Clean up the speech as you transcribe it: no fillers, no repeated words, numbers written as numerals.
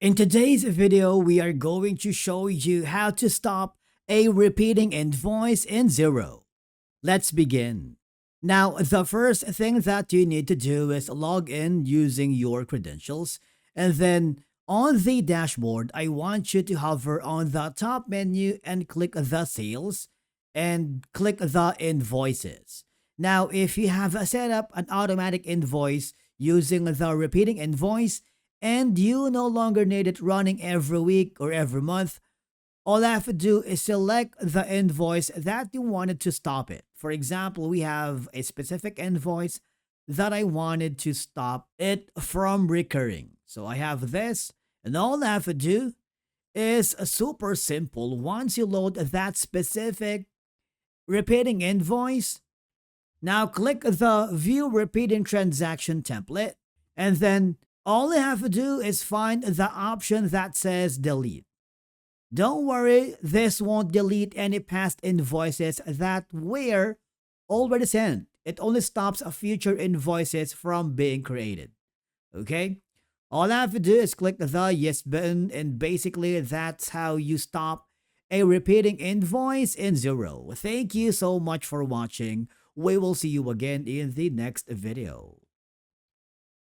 In today's video, we are going to show you how to stop a repeating invoice in Xero. Let's begin. Now, the first thing that you need to do is log in using your credentials, and then on the dashboard, I want you to hover on the top menu and click the sales and click the invoices. Now, if you have set up an automatic invoice using the repeating invoice, and you no longer need it running every week or every month, all I have to do is select the invoice that you wanted to stop it. For example, we have a specific invoice that I wanted to stop it from recurring. So I have this, and all I have to do is super simple. Once you load that specific repeating invoice, now click the View Repeating Transaction template, and then all you have to do is find the option that says Delete. Don't worry, this won't delete any past invoices that were already sent. It only stops future invoices from being created. Okay? All I have to do is click the Yes button, and basically that's how you stop a repeating invoice in Xero. Thank you so much for watching. We will see you again in the next video.